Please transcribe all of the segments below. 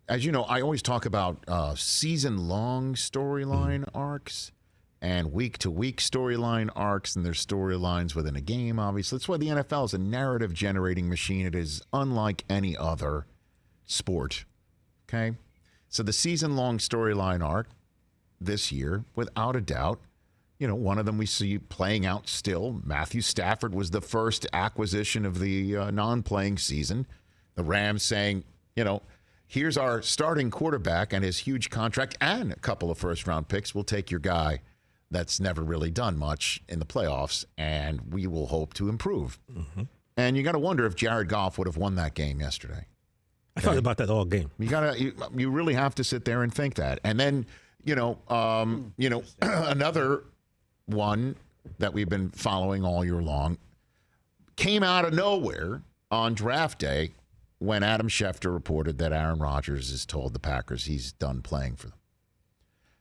as you know, I always talk about season-long storyline arcs and week-to-week storyline arcs, and there's storylines within a game, obviously. That's why the NFL is a narrative-generating machine. It is unlike any other sport, okay? So the season-long storyline arc this year, without a doubt, one of them we see playing out still. Matthew Stafford was the first acquisition of the non-playing season. The Rams saying, here's our starting quarterback and his huge contract and a couple of first-round picks. We'll take your guy that's never really done much in the playoffs, and we will hope to improve. Mm-hmm. And you got to wonder if Jared Goff would have won that game yesterday. I thought about that all game. You really have to sit there and think that. And then, another one that we've been following all year long came out of nowhere on draft day when Adam Schefter reported that Aaron Rodgers has told the Packers he's done playing for them.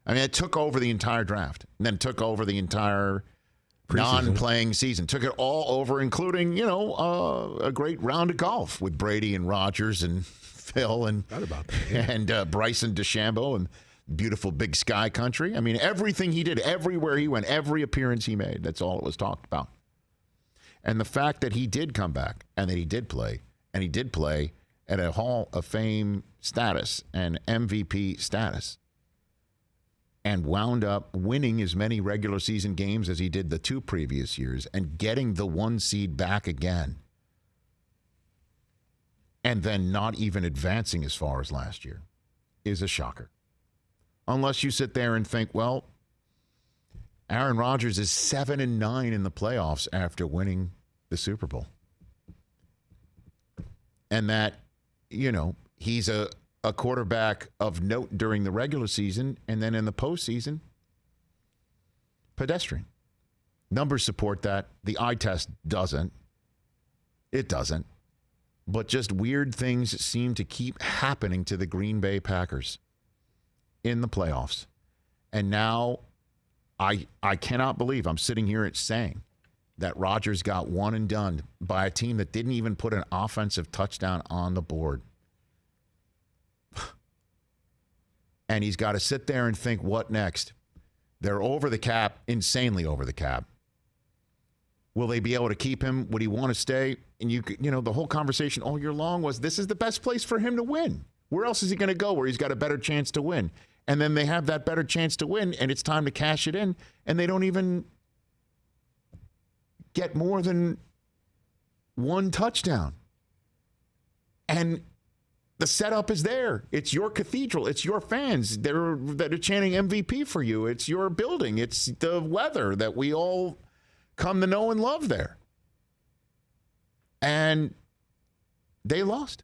I mean, it took over the entire draft and then took over the entire non-playing season. Took it all over, including, a great round of golf with Brady and Rodgers and Phil and Bryson DeChambeau and beautiful Big Sky country. I mean, everything he did, everywhere he went, every appearance he made, that's all it was talked about. And the fact that he did come back and that he did play, and he did play at a Hall of Fame status and MVP status, and wound up winning as many regular season games as he did the 2 previous years and getting the 1 seed back again, and then not even advancing as far as last year, is a shocker. Unless you sit there and think, well, Aaron Rodgers is 7-9 in the playoffs after winning the Super Bowl. And that, he's a quarterback of note during the regular season, and then in the postseason, pedestrian. Numbers support that. The eye test doesn't. It doesn't. But just weird things seem to keep happening to the Green Bay Packers in the playoffs. And now I cannot believe I'm sitting here saying that Rodgers got one and done by a team that didn't even put an offensive touchdown on the board. And he's got to sit there and think, what next? They're over the cap, insanely over the cap. Will they be able to keep him? Would he want to stay? And the whole conversation all year long was, this is the best place for him to win. Where else is he going to go where he's got a better chance to win? And then they have that better chance to win, and it's time to cash it in, and they don't even get more than 1 touchdown. And the setup is there. It's your cathedral. It's your fans that are chanting MVP for you. It's your building. It's the weather that we all come to know and love there. And they lost.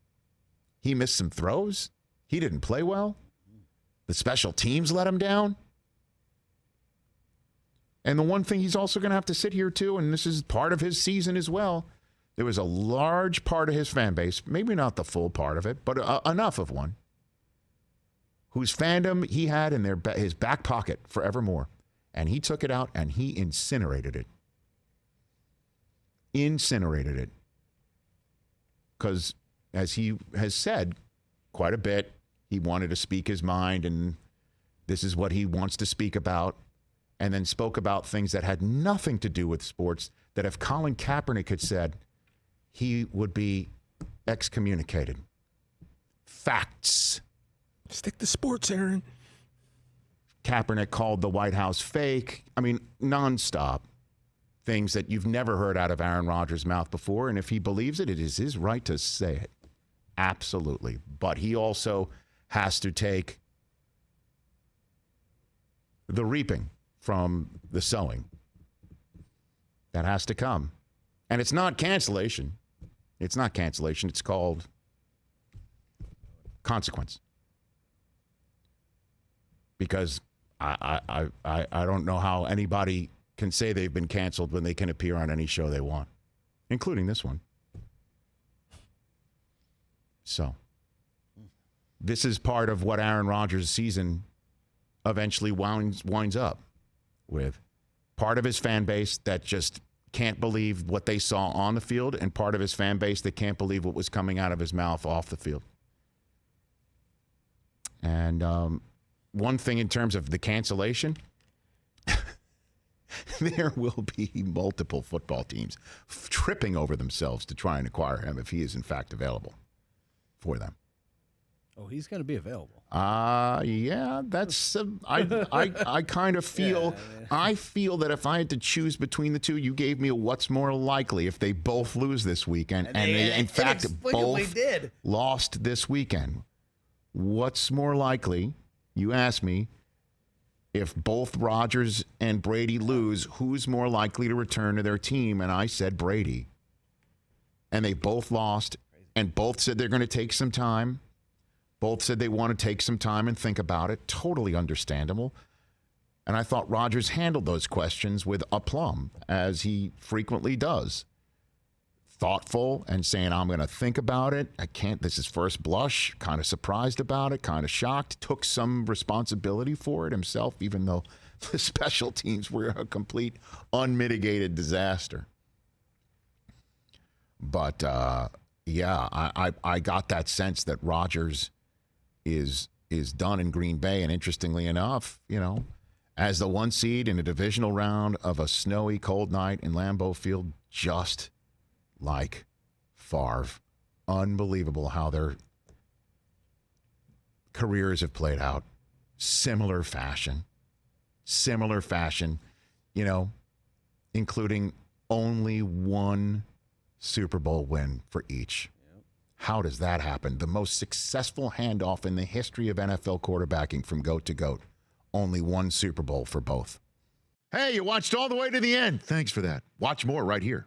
He missed some throws. He didn't play well. The special teams let him down. And the one thing he's also going to have to sit here too, and this is part of his season as well, there was a large part of his fan base, maybe not the full part of it, but enough of one, whose fandom he had in his back pocket forevermore. And he took it out and he incinerated it. Incinerated it. Because, as he has said quite a bit, he wanted to speak his mind, and this is what he wants to speak about, and then spoke about things that had nothing to do with sports, that if Colin Kaepernick had said, he would be excommunicated. Facts. Stick to sports, Aaron. Kaepernick called the White House fake. I mean, nonstop. Things that you've never heard out of Aaron Rodgers' mouth before, and if he believes it, it is his right to say it. Absolutely. But he also has to take the reaping from the sowing. That has to come. And it's not cancellation. It's not cancellation. It's called consequence. Because I don't know how anybody can say they've been canceled when they can appear on any show they want, including this one. So this is part of what Aaron Rodgers' season eventually winds up with. Part of his fan base that just can't believe what they saw on the field, and part of his fan base that can't believe what was coming out of his mouth off the field. And one thing in terms of the cancellation, there will be multiple football teams tripping over themselves to try and acquire him if he is in fact available for them. Oh, he's going to be available. Yeah, that's I kind of feel I feel that if I had to choose between the two, you gave me a what's more likely if they both lose this weekend, and they in fact both lost this weekend. What's more likely? You asked me. If both Rodgers and Brady lose, who's more likely to return to their team? And I said Brady. And they both lost, and both said they're going to take some time. Both said they want to take some time and think about it. Totally understandable. And I thought Rodgers handled those questions with aplomb, as he frequently does. Thoughtful and saying, I'm going to think about it. This is first blush. Kind of surprised about it, kind of shocked. Took some responsibility for it himself, even though the special teams were a complete unmitigated disaster. But, I got that sense that Rodgers is done in Green Bay. And interestingly enough, as the 1 seed in a divisional round of a snowy, cold night in Lambeau Field, just like Favre. Unbelievable how their careers have played out. Similar fashion, including only one Super Bowl win for each. Yep. How does that happen? The most successful handoff in the history of NFL quarterbacking from goat to goat. Only one Super Bowl for both. Hey, you watched all the way to the end. Thanks for that. Watch more right here.